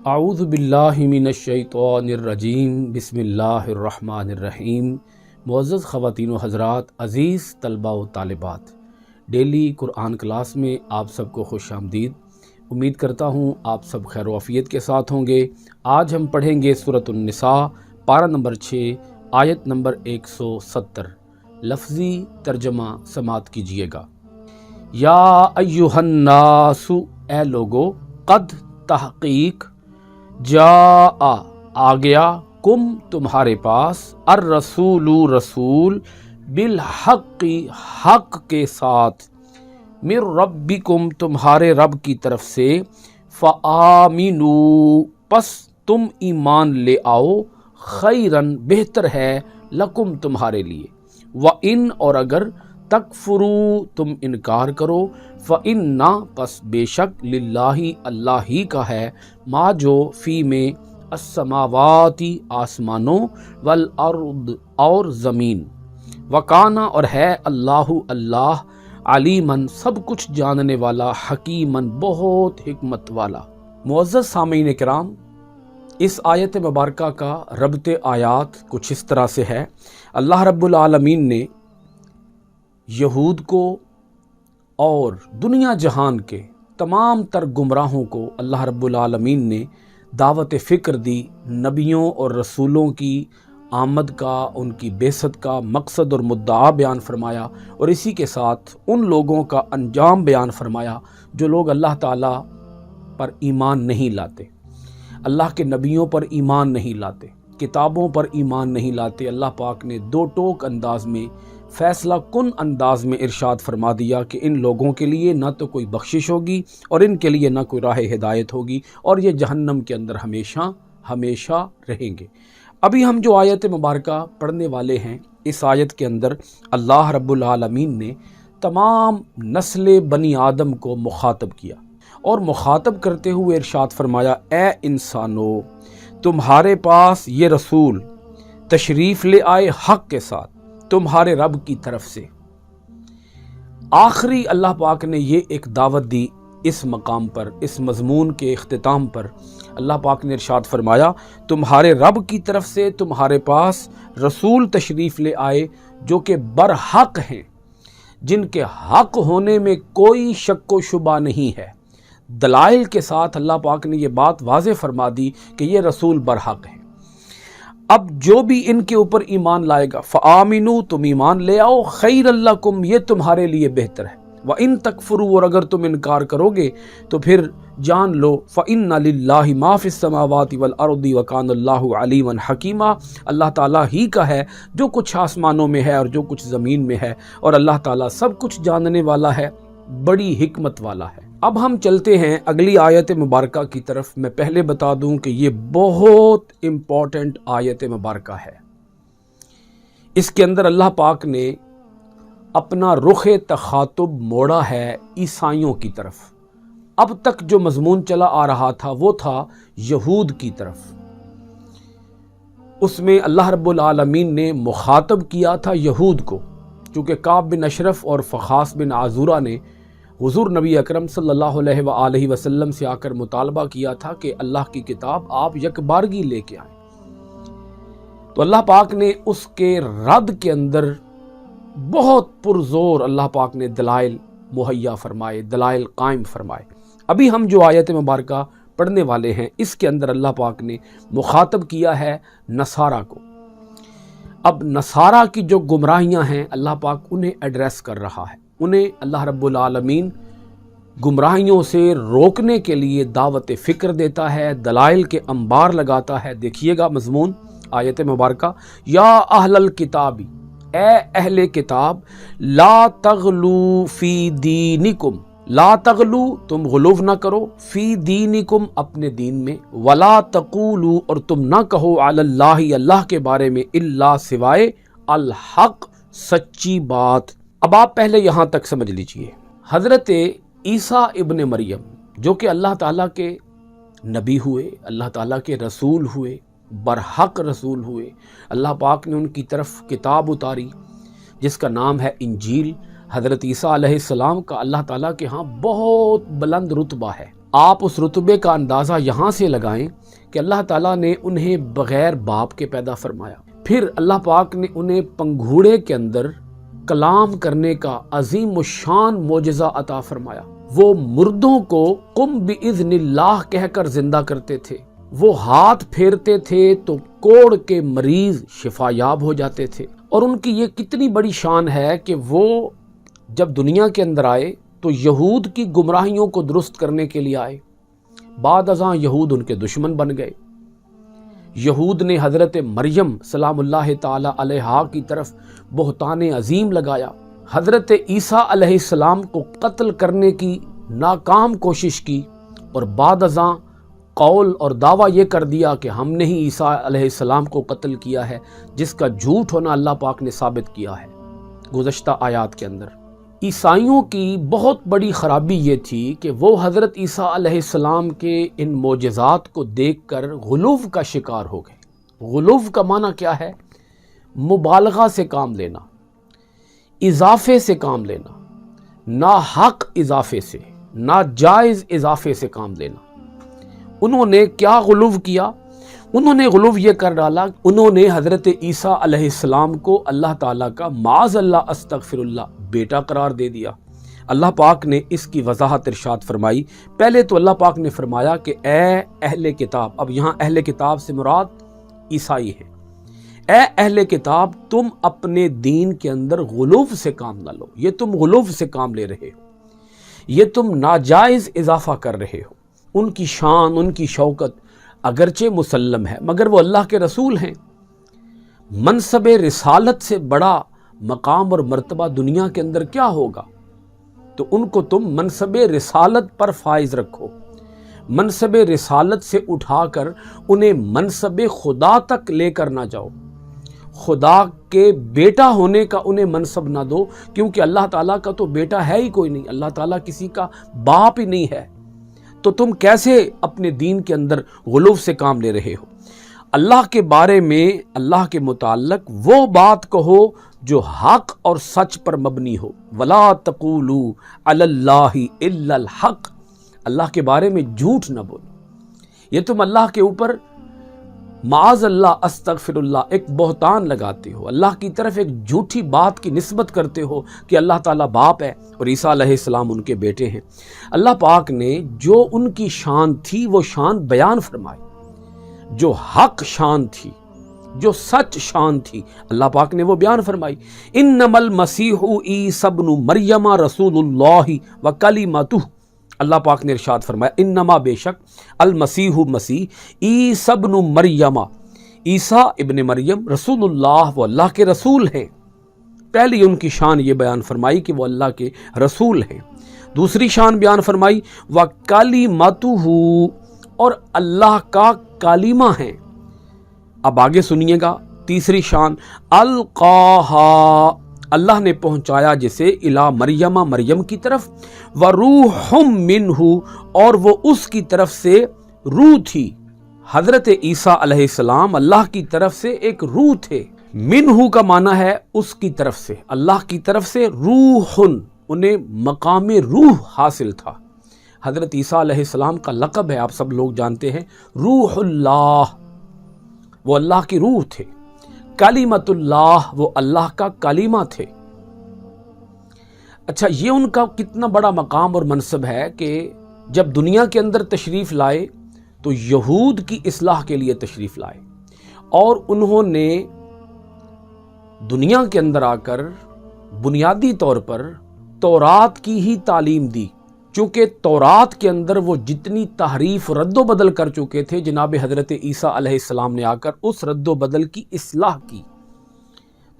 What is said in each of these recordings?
اعوذ باللہ من الشیطان الرجیم بسم اللہ الرحمن الرحیم۔ معزز خواتین و حضرات، عزیز طلبہ و طالبات، ڈیلی قرآن کلاس میں آپ سب کو خوش آمدید۔ امید کرتا ہوں آپ سب خیر و عافیت کے ساتھ ہوں گے۔ آج ہم پڑھیں گے سورۃ النساء، پارہ نمبر 6، آیت نمبر 170۔ لفظی ترجمہ سماعت کیجیے گا۔ یا ایہا الناس، اے لوگو، قد تحقیق، جاء آ گیا، کم تمہارے پاس، الرسول رسول، بالحق حق کے ساتھ، من ربکم تمہارے رب کی طرف سے، فآمنوا پس تم ایمان لے آؤ، خیرن بہتر ہے، لکم تمہارے لیے، وَإِن اور اگر تکفروا تم انکار کرو، فَإِنَّ پس بے شک، للہ اللہ ہی کا ہے، ما جو فی میں، السماواتی آسمانوں، والارض اور زمین، وکانا اور ہے، اللہ اللہ، علیمن سب کچھ جاننے والا، حکیمن بہت حکمت والا۔ معزز سامعین کرام، اس آیت مبارکہ کا ربط آیات کچھ اس طرح سے ہے۔ اللہ رب العالمین نے یہود کو اور دنیا جہان کے تمام تر گمراہوں کو اللہ رب العالمین نے دعوت فکر دی، نبیوں اور رسولوں کی آمد کا، ان کی بعثت کا مقصد اور مدعا بیان فرمایا، اور اسی کے ساتھ ان لوگوں کا انجام بیان فرمایا جو لوگ اللہ تعالیٰ پر ایمان نہیں لاتے، اللہ کے نبیوں پر ایمان نہیں لاتے، کتابوں پر ایمان نہیں لاتے۔ اللہ پاک نے دو ٹوک انداز میں، فیصلہ کن انداز میں ارشاد فرما دیا کہ ان لوگوں کے لیے نہ تو کوئی بخشش ہوگی اور ان کے لیے نہ کوئی راہ ہدایت ہوگی، اور یہ جہنم کے اندر ہمیشہ ہمیشہ رہیں گے۔ ابھی ہم جو آیت مبارکہ پڑھنے والے ہیں، اس آیت کے اندر اللہ رب العالمین نے تمام نسل بنی آدم کو مخاطب کیا، اور مخاطب کرتے ہوئے ارشاد فرمایا، اے انسانو، تمہارے پاس یہ رسول تشریف لے آئے حق کے ساتھ، تمہارے رب کی طرف سے۔ آخری اللہ پاک نے یہ ایک دعوت دی اس مقام پر، اس مضمون کے اختتام پر۔ اللہ پاک نے ارشاد فرمایا، تمہارے رب کی طرف سے تمہارے پاس رسول تشریف لے آئے جو کہ برحق ہیں، جن کے حق ہونے میں کوئی شک و شبہ نہیں ہے۔ دلائل کے ساتھ اللہ پاک نے یہ بات واضح فرما دی کہ یہ رسول برحق ہیں۔ اب جو بھی ان کے اوپر ایمان لائے گا، فآمنوا تم ایمان لے آؤ، خیر لکم یہ تمہارے لیے بہتر ہے، وَإِن تکفروا اور اگر تم انکار کرو گے تو پھر جان لو، فإن للہ ما فی السماوات والارض وکان اللہ علیما حکیما، اللہ تعالیٰ ہی کا ہے جو کچھ آسمانوں میں ہے اور جو کچھ زمین میں ہے، اور اللہ تعالیٰ سب کچھ جاننے والا ہے، بڑی حکمت والا ہے۔ اب ہم چلتے ہیں اگلی آیت مبارکہ کی طرف۔ میں پہلے بتا دوں کہ یہ بہت امپورٹنٹ آیت مبارکہ ہے۔ اس کے اندر اللہ پاک نے اپنا رخ تخاطب موڑا ہے عیسائیوں کی طرف۔ اب تک جو مضمون چلا آ رہا تھا وہ تھا یہود کی طرف۔ اس میں اللہ رب العالمین نے مخاطب کیا تھا یہود کو، چونکہ کعب بن اشرف اور فخاس بن عزورہ نے حضور نبی اکرم صلی اللہ علیہ وآلہ وسلم سے آ کر مطالبہ کیا تھا کہ اللہ کی کتاب آپ یکبارگی لے کے آئیں۔ تو اللہ پاک نے اس کے رد کے اندر بہت پرزور اللہ پاک نے دلائل مہیا فرمائے، دلائل قائم فرمائے۔ ابھی ہم جو آیت مبارکہ پڑھنے والے ہیں، اس کے اندر اللہ پاک نے مخاطب کیا ہے نصارہ کو۔ اب نصارہ کی جو گمراہیاں ہیں، اللہ پاک انہیں ایڈریس کر رہا ہے۔ انہیں اللہ رب العالمین گمراہیوں سے روکنے کے لیے دعوت فکر دیتا ہے، دلائل کے انبار لگاتا ہے۔ دیکھیے گا مضمون آیت مبارکہ، یا اہل الکتاب، اے اہل کتاب، لا تغلو فی دینکم، لا تغلو تم غلو نہ کرو، فی دینکم اپنے دین میں، ولا تقولو اور تم نہ کہو، علی اللہ اللہ کے بارے میں، الا سوائے الحق سچی بات۔ اب آپ پہلے یہاں تک سمجھ لیجئے، حضرت عیسیٰ ابن مریم جو کہ اللہ تعالیٰ کے نبی ہوئے، اللہ تعالیٰ کے رسول ہوئے، برحق رسول ہوئے، اللہ پاک نے ان کی طرف کتاب اتاری جس کا نام ہے انجیل۔ حضرت عیسیٰ علیہ السلام کا اللہ تعالیٰ کے ہاں بہت بلند رتبہ ہے، آپ اس رتبے کا اندازہ یہاں سے لگائیں کہ اللہ تعالیٰ نے انہیں بغیر باپ کے پیدا فرمایا، پھر اللہ پاک نے انہیں پنگھوڑے کے اندر کلام کرنے کا عظیم الشان معجزہ عطا فرمایا، وہ مردوں کو قم بإذن اللہ کہہ کر زندہ کرتے تھے، وہ ہاتھ پھیرتے تھے تو کوڑ کے مریض شفا یاب ہو جاتے تھے، اور ان کی یہ کتنی بڑی شان ہے کہ وہ جب دنیا کے اندر آئے تو یہود کی گمراہیوں کو درست کرنے کے لیے آئے، بعد ازاں یہود ان کے دشمن بن گئے۔ یہود نے حضرت مریم سلام اللہ تعالی علیہا کی طرف بہتان عظیم لگایا، حضرت عیسیٰ علیہ السلام کو قتل کرنے کی ناکام کوشش کی، اور بعد ازاں قول اور دعویٰ یہ کر دیا کہ ہم نے ہی عیسیٰ علیہ السلام کو قتل کیا ہے، جس کا جھوٹ ہونا اللہ پاک نے ثابت کیا ہے گزشتہ آیات کے اندر۔ عیسائیوں کی بہت بڑی خرابی یہ تھی کہ وہ حضرت عیسیٰ علیہ السلام کے ان معجزات کو دیکھ کر غلو کا شکار ہو گئے۔ غلو کا معنی کیا ہے؟ مبالغہ سے کام لینا، اضافے سے کام لینا، ناحق اضافے سے، ناجائز اضافے سے کام لینا۔ انہوں نے کیا غلو کیا؟ انہوں نے غلو یہ کر ڈالا، انہوں نے حضرت عیسیٰ علیہ السلام کو اللہ تعالیٰ کا معاذ اللہ استغفر اللہ بیٹا قرار دے دیا۔ اللہ پاک نے اس کی وضاحت ارشاد فرمائی۔ پہلے تو اللہ پاک نے فرمایا کہ اے اہل کتاب، اب یہاں اہل کتاب سے مراد عیسائی ہیں، اے اہل کتاب تم اپنے دین کے اندر غلو سے کام نہ لو، یہ تم غلو سے کام لے رہے ہو، یہ تم ناجائز اضافہ کر رہے ہو۔ ان کی شان، ان کی شوکت اگرچہ مسلم ہے، مگر وہ اللہ کے رسول ہیں، منصب رسالت سے بڑا مقام اور مرتبہ دنیا کے اندر کیا ہوگا؟ تو ان کو تم منصب رسالت پر فائز رکھو، منصب رسالت سے اٹھا کر انہیں منصب خدا تک لے کر نہ جاؤ، خدا کے بیٹا ہونے کا انہیں منصب نہ دو، کیونکہ اللہ تعالیٰ کا تو بیٹا ہے ہی کوئی نہیں، اللہ تعالیٰ کسی کا باپ ہی نہیں ہے، تو تم کیسے اپنے دین کے اندر غلو سے کام لے رہے ہو؟ اللہ کے بارے میں، اللہ کے متعلق وہ بات کہو جو حق اور سچ پر مبنی ہو، وَلَا تَقُولُوا عَلَى اللَّهِ إِلَّا الْحَقِّ، اللہ کے بارے میں جھوٹ نہ بولو۔ یہ تم اللہ کے اوپر معاذ اللہ استغفر اللہ ایک بہتان لگاتے ہو، اللہ کی طرف ایک جھوٹی بات کی نسبت کرتے ہو کہ اللہ تعالیٰ باپ ہے اور عیسیٰ علیہ السلام ان کے بیٹے ہیں۔ اللہ پاک نے جو ان کی شان تھی وہ شان بیان فرمائی، جو حق شان تھی، جو سچ شان تھی، اللہ پاک نے وہ بیان فرمائی۔ انما المسیح عیسی ابن مریم رسول اللہ وکلمتہ، اللہ پاک نے ارشاد فرمایا انما بے شک المسیح مسیح عیسی ابن مریم، عیسیٰ ابن مریم رسول اللہ، وہ اللہ کے رسول ہیں۔ پہلی ان کی شان یہ بیان فرمائی کہ وہ اللہ کے رسول ہیں، دوسری شان بیان فرمائی وکلمتہ، اور اللہ کا کلمہ ہیں۔ اب آگے سنیے گا تیسری شان القاہا، اللہ نے پہنچایا جسے الی مریم، مریم کی طرف، وروح منہ، اور وہ اس کی طرف سے روح تھی۔ حضرت عیسیٰ علیہ السلام اللہ کی طرف سے ایک روح تھے، منہ کا معنی ہے اس کی طرف سے، اللہ کی طرف سے روح، انہیں مقام روح حاصل تھا۔ حضرت عیسیٰ علیہ السلام کا لقب ہے، آپ سب لوگ جانتے ہیں، روح اللہ، وہ اللہ کی روح تھے۔ کلمت اللہ، وہ اللہ کا کلمہ تھے۔ اچھا، یہ ان کا کتنا بڑا مقام اور منصب ہے کہ جب دنیا کے اندر تشریف لائے تو یہود کی اصلاح کے لیے تشریف لائے، اور انہوں نے دنیا کے اندر آ کر بنیادی طور پر تورات کی ہی تعلیم دی، چونکہ تورات کے اندر وہ جتنی تحریف رد و بدل کر چکے تھے، جناب حضرت عیسیٰ علیہ السلام نے آ کر اس رد و بدل کی اصلاح کی،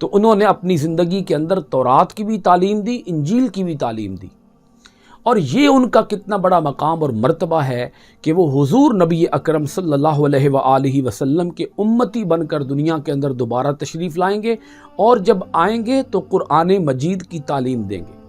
تو انہوں نے اپنی زندگی کے اندر تورات کی بھی تعلیم دی، انجیل کی بھی تعلیم دی، اور یہ ان کا کتنا بڑا مقام اور مرتبہ ہے کہ وہ حضور نبی اکرم صلی اللہ علیہ وآلہ وسلم کے امتی بن کر دنیا کے اندر دوبارہ تشریف لائیں گے، اور جب آئیں گے تو قرآن مجید کی تعلیم دیں گے۔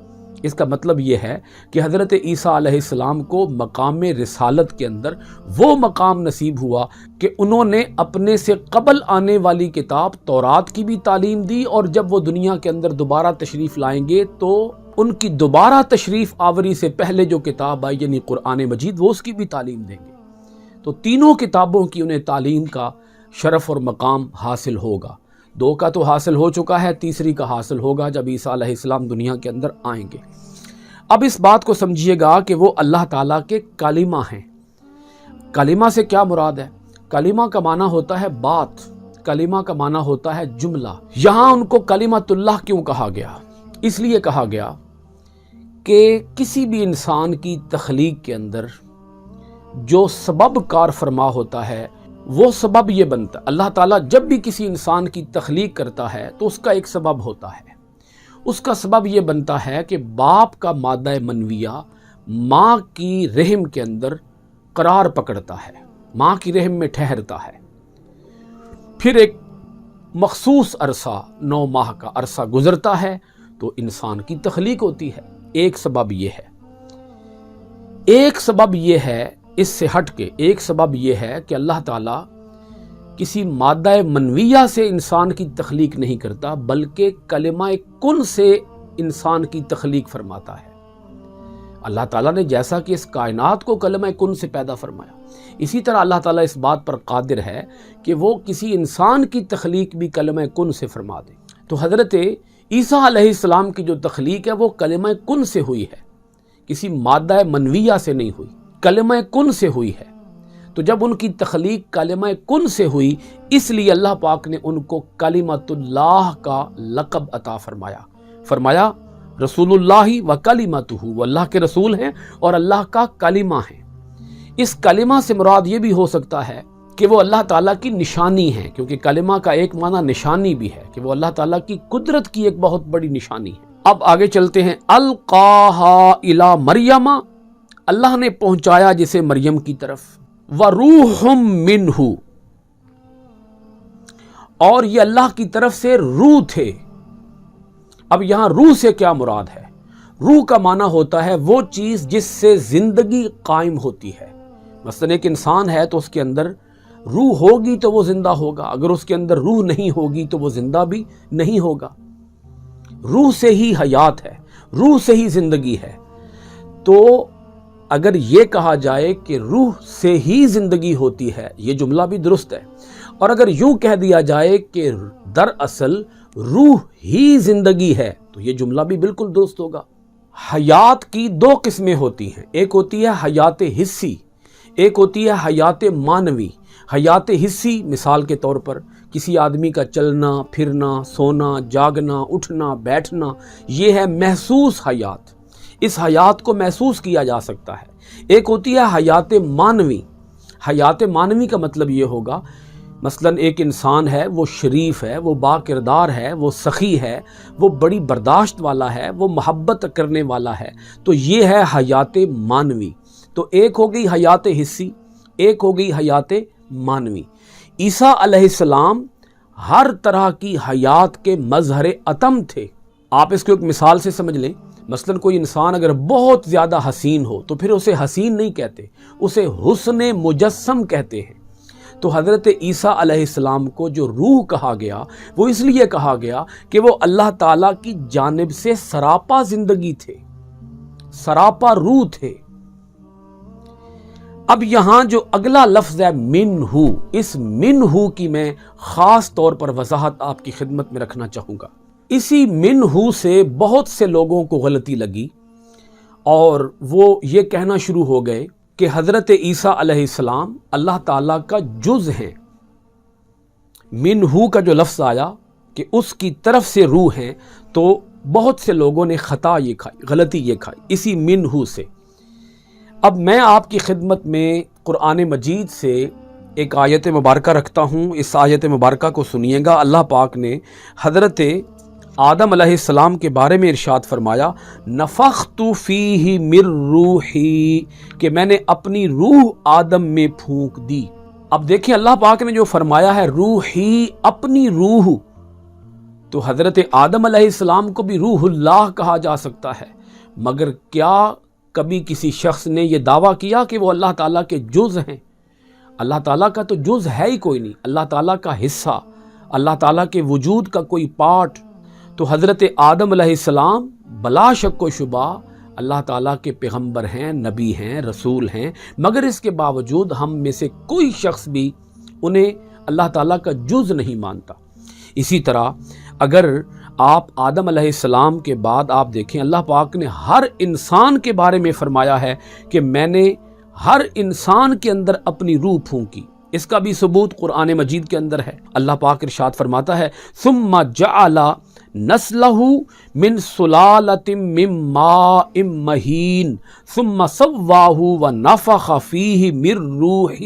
اس کا مطلب یہ ہے کہ حضرت عیسیٰ علیہ السلام کو مقام رسالت کے اندر وہ مقام نصیب ہوا کہ انہوں نے اپنے سے قبل آنے والی کتاب تورات کی بھی تعلیم دی، اور جب وہ دنیا کے اندر دوبارہ تشریف لائیں گے تو ان کی دوبارہ تشریف آوری سے پہلے جو کتاب آئی یعنی قرآن مجید، وہ اس کی بھی تعلیم دیں گے۔ تو تینوں کتابوں کی انہیں تعلیم کا شرف اور مقام حاصل ہوگا۔ 2 کا تو حاصل ہو چکا ہے، تیسری کا حاصل ہوگا جب عیسیٰ علیہ السلام دنیا کے اندر آئیں گے۔ اب اس بات کو سمجھیے گا کہ وہ اللہ تعالیٰ کے کلمہ ہیں۔ کلمہ سے کیا مراد ہے؟ کلمہ کا معنی ہوتا ہے بات، کلمہ کا معنی ہوتا ہے جملہ۔ یہاں ان کو کلمۃ اللہ کیوں کہا گیا؟ اس لیے کہا گیا کہ کسی بھی انسان کی تخلیق کے اندر جو سبب کار فرما ہوتا ہے وہ سبب یہ بنتا ہے، اللہ تعالیٰ جب بھی کسی انسان کی تخلیق کرتا ہے تو اس کا ایک سبب ہوتا ہے۔ اس کا سبب یہ بنتا ہے کہ باپ کا مادہ منویہ ماں کی رحم کے اندر قرار پکڑتا ہے، ماں کی رحم میں ٹھہرتا ہے، پھر ایک مخصوص عرصہ 9 ماہ کا عرصہ گزرتا ہے تو انسان کی تخلیق ہوتی ہے۔ ایک سبب یہ ہے، ایک سبب یہ ہے، اس سے ہٹ کے ایک سبب یہ ہے کہ اللہ تعالیٰ کسی مادہ منویہ سے انسان کی تخلیق نہیں کرتا بلکہ کلمہ کن سے انسان کی تخلیق فرماتا ہے۔ اللہ تعالیٰ نے جیسا کہ اس کائنات کو کلمہ کن سے پیدا فرمایا، اسی طرح اللہ تعالیٰ اس بات پر قادر ہے کہ وہ کسی انسان کی تخلیق بھی کلمہ کن سے فرما دے۔ تو حضرت عیسیٰ علیہ السلام کی جو تخلیق ہے وہ کلمہ کن سے ہوئی ہے، کسی مادہ منویہ سے نہیں ہوئی، کلمہ کن سے ہوئی ہے۔ تو جب ان کی تخلیق کلمہ کن سے ہوئی، اس لیے اللہ پاک نے ان کو کلمۃ اللہ کا لقب عطا فرمایا رسول اللہ و کلمتہ، وہ اللہ کے رسول ہیں اور اللہ کا کلمہ ہیں۔ اس کلمہ سے مراد یہ بھی ہو سکتا ہے کہ وہ اللہ تعالیٰ کی نشانی ہے، کیونکہ کلمہ کا ایک معنی نشانی بھی ہے کہ وہ اللہ تعالیٰ کی قدرت کی ایک بہت بڑی نشانی ہے۔ اب آگے چلتے ہیں۔ القاہا الی مریم، اللہ نے پہنچایا جسے مریم کی طرف، وروح منہ، اور یہ اللہ کی طرف سے روح تھے۔ اب یہاں روح سے کیا مراد ہے؟ روح کا معنی ہوتا ہے وہ چیز جس سے زندگی قائم ہوتی ہے۔ مثلا ایک انسان ہے تو اس کے اندر روح ہوگی تو وہ زندہ ہوگا، اگر اس کے اندر روح نہیں ہوگی تو وہ زندہ بھی نہیں ہوگا۔ روح سے ہی حیات ہے، روح سے ہی زندگی ہے۔ تو اگر یہ کہا جائے کہ روح سے ہی زندگی ہوتی ہے، یہ جملہ بھی درست ہے، اور اگر یوں کہہ دیا جائے کہ دراصل روح ہی زندگی ہے تو یہ جملہ بھی بالکل درست ہوگا۔ حیات کی 2 قسمیں ہوتی ہیں، ایک ہوتی ہے حیات حسی، ایک ہوتی ہے حیات معنوی۔ حیات حسی مثال کے طور پر کسی آدمی کا چلنا پھرنا، سونا جاگنا، اٹھنا بیٹھنا، یہ ہے محسوس حیات، اس حیات کو محسوس کیا جا سکتا ہے۔ ایک ہوتی ہے حیات معنوی۔ حیات معنوی کا مطلب یہ ہوگا مثلا ایک انسان ہے، وہ شریف ہے، وہ با کردار ہے، وہ سخی ہے، وہ بڑی برداشت والا ہے، وہ محبت کرنے والا ہے، تو یہ ہے حیات معنوی۔ تو ایک ہو گئی حیات حسی، ایک ہو گئی حیات معنوی۔ عیسیٰ علیہ السلام ہر طرح کی حیات کے مظہر اتم تھے۔ آپ اس کو ایک مثال سے سمجھ لیں، مثلا کوئی انسان اگر بہت زیادہ حسین ہو تو پھر اسے حسین نہیں کہتے، اسے حسن مجسم کہتے ہیں۔ تو حضرت عیسیٰ علیہ السلام کو جو روح کہا گیا وہ اس لیے کہا گیا کہ وہ اللہ تعالیٰ کی جانب سے سراپا زندگی تھے، سراپا روح تھے۔ اب یہاں جو اگلا لفظ ہے منہ، اس منہ کی میں خاص طور پر وضاحت آپ کی خدمت میں رکھنا چاہوں گا۔ اسی منہ سے بہت سے لوگوں کو غلطی لگی اور وہ یہ کہنا شروع ہو گئے کہ حضرت عیسیٰ علیہ السلام اللہ تعالیٰ کا جز ہیں۔ منہ کا جو لفظ آیا کہ اس کی طرف سے روح ہیں، تو بہت سے لوگوں نے خطا یہ کھائی، غلطی یہ کھائی اسی منہ سے۔ اب میں آپ کی خدمت میں قرآن مجید سے ایک آیت مبارکہ رکھتا ہوں، اس آیت مبارکہ کو سنیے گا۔ اللہ پاک نے حضرت آدم علیہ السلام کے بارے میں ارشاد فرمایا، نفخت فیہ من روحی، کہ میں نے اپنی روح آدم میں پھونک دی۔ اب دیکھیں اللہ پاک نے جو فرمایا ہے روحی، اپنی روح، تو حضرت آدم علیہ السلام کو بھی روح اللہ کہا جا سکتا ہے، مگر کیا کبھی کسی شخص نے یہ دعویٰ کیا کہ وہ اللہ تعالیٰ کے جز ہیں؟ اللہ تعالیٰ کا تو جز ہے ہی کوئی نہیں، اللہ تعالیٰ کا حصہ، اللہ تعالیٰ کے وجود کا کوئی پارٹ۔ تو حضرت آدم علیہ السلام بلا شک و شبہ اللہ تعالیٰ کے پیغمبر ہیں، نبی ہیں، رسول ہیں، مگر اس کے باوجود ہم میں سے کوئی شخص بھی انہیں اللہ تعالیٰ کا جز نہیں مانتا۔ اسی طرح اگر آپ آدم علیہ السلام کے بعد آپ دیکھیں، اللہ پاک نے ہر انسان کے بارے میں فرمایا ہے کہ میں نے ہر انسان کے اندر اپنی روح پھونکی۔ اس کا بھی ثبوت قرآن مجید کے اندر ہے۔ اللہ پاک ارشاد فرماتا ہے ثم جعل نسلہ من سلالۃ من ماء مہین ثم سواہ ونفخ فیہ من روحہ،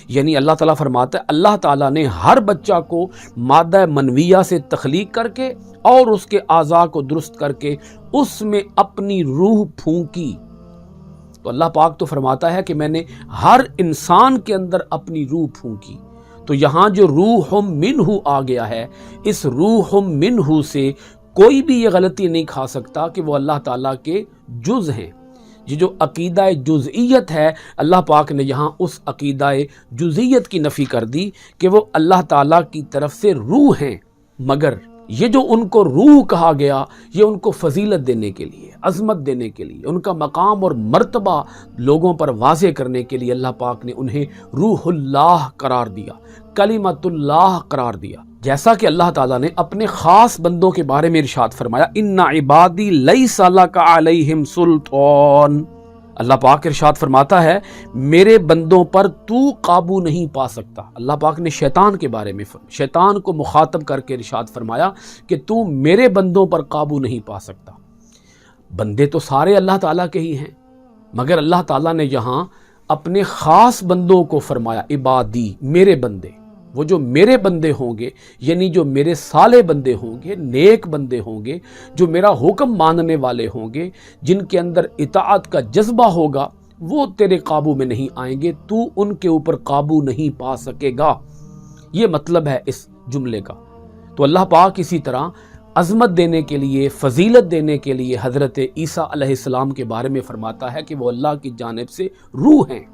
یعنی اللہ تعالیٰ فرماتا ہے اللہ تعالیٰ نے ہر بچہ کو مادہ منویہ سے تخلیق کر کے اور اس کے اعضاء کو درست کر کے اس میں اپنی روح پھونکی۔ تو اللہ پاک تو فرماتا ہے کہ میں نے ہر انسان کے اندر اپنی روح پھونکی۔ تو یہاں جو روح منہ آ گیا ہے، اس روح منہ سے کوئی بھی یہ غلطی نہیں کھا سکتا کہ وہ اللہ تعالیٰ کے جز ہیں۔ یہ جو عقیدہ جزئیت ہے، اللہ پاک نے یہاں اس عقیدہ جزئیت کی نفی کر دی کہ وہ اللہ تعالیٰ کی طرف سے روح ہیں، مگر یہ جو ان کو روح کہا گیا یہ ان کو فضیلت دینے کے لیے، عظمت دینے کے لیے، ان کا مقام اور مرتبہ لوگوں پر واضح کرنے کے لیے اللہ پاک نے انہیں روح اللہ قرار دیا، کلمۃ اللہ قرار دیا۔ جیسا کہ اللہ تعالیٰ نے اپنے خاص بندوں کے بارے میں ارشاد فرمایا ان عبادی لیس لک علیہم سلطان، اللہ پاک ارشاد فرماتا ہے میرے بندوں پر تو قابو نہیں پا سکتا۔ اللہ پاک نے شیطان کے بارے میں شیطان کو مخاطب کر کے ارشاد فرمایا کہ تو میرے بندوں پر قابو نہیں پا سکتا۔ بندے تو سارے اللہ تعالیٰ کے ہی ہیں، مگر اللہ تعالیٰ نے یہاں اپنے خاص بندوں کو فرمایا عبادی، میرے بندے۔ وہ جو میرے بندے ہوں گے، یعنی جو میرے صالح بندے ہوں گے، نیک بندے ہوں گے، جو میرا حکم ماننے والے ہوں گے، جن کے اندر اطاعت کا جذبہ ہوگا، وہ تیرے قابو میں نہیں آئیں گے، تو ان کے اوپر قابو نہیں پا سکے گا۔ یہ مطلب ہے اس جملے کا۔ تو اللہ پاک اسی طرح عظمت دینے کے لیے، فضیلت دینے کے لیے حضرت عیسیٰ علیہ السلام کے بارے میں فرماتا ہے کہ وہ اللہ کی جانب سے روح ہیں۔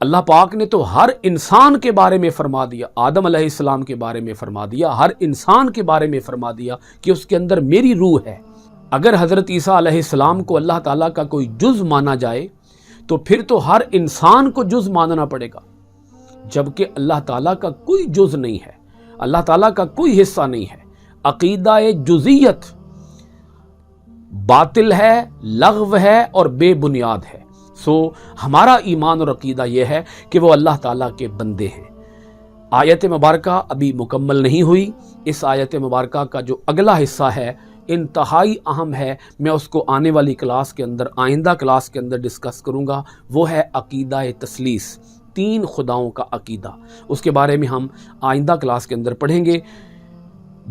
اللہ پاک نے تو ہر انسان کے بارے میں فرما دیا، آدم علیہ السلام کے بارے میں فرما دیا، ہر انسان کے بارے میں فرما دیا کہ اس کے اندر میری روح ہے۔ اگر حضرت عیسیٰ علیہ السلام کو اللہ تعالیٰ کا کوئی جز مانا جائے تو پھر تو ہر انسان کو جز ماننا پڑے گا، جبکہ اللہ تعالیٰ کا کوئی جز نہیں ہے، اللہ تعالیٰ کا کوئی حصہ نہیں ہے۔ عقیدہ جزئیت باطل ہے، لغو ہے اور بے بنیاد ہے۔ ہمارا ایمان اور عقیدہ یہ ہے کہ وہ اللہ تعالیٰ کے بندے ہیں۔ آیت مبارکہ ابھی مکمل نہیں ہوئی۔ اس آیت مبارکہ کا جو اگلا حصہ ہے انتہائی اہم ہے، میں اس کو آنے والی کلاس کے اندر، آئندہ کلاس کے اندر ڈسکس کروں گا۔ وہ ہے عقیدہ تثلیث، تین خداؤں کا عقیدہ۔ اس کے بارے میں ہم آئندہ کلاس کے اندر پڑھیں گے۔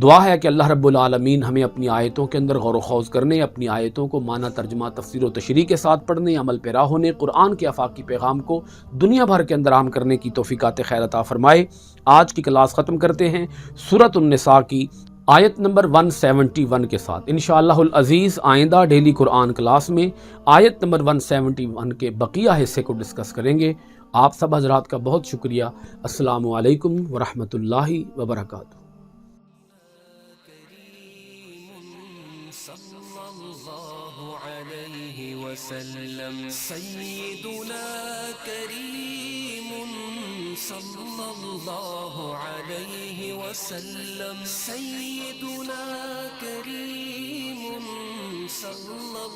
دعا ہے کہ اللہ رب العالمین ہمیں اپنی آیتوں کے اندر غور و خوض کرنے، اپنی آیتوں کو معنی، ترجمہ، تفسیر و تشریح کے ساتھ پڑھنے، عمل پیرا ہونے، قرآن کے آفاقی پیغام کو دنیا بھر کے اندر عام کرنے کی توفیقات خیر عطا فرمائے۔ آج کی کلاس ختم کرتے ہیں سورۃ النساء کی آیت نمبر 171 کے ساتھ۔ انشاءاللہ العزیز آئندہ ڈیلی قرآن کلاس میں آیت نمبر 171 کے بقیہ حصے کو ڈسکس کریں گے۔ آپ سب حضرات کا بہت شکریہ۔ السلام علیکم ورحمۃ اللہ وبرکاتہ۔ سیدنا کریم صلی اللہ علیہ وسلم، سیدنا کریم صلی اللہ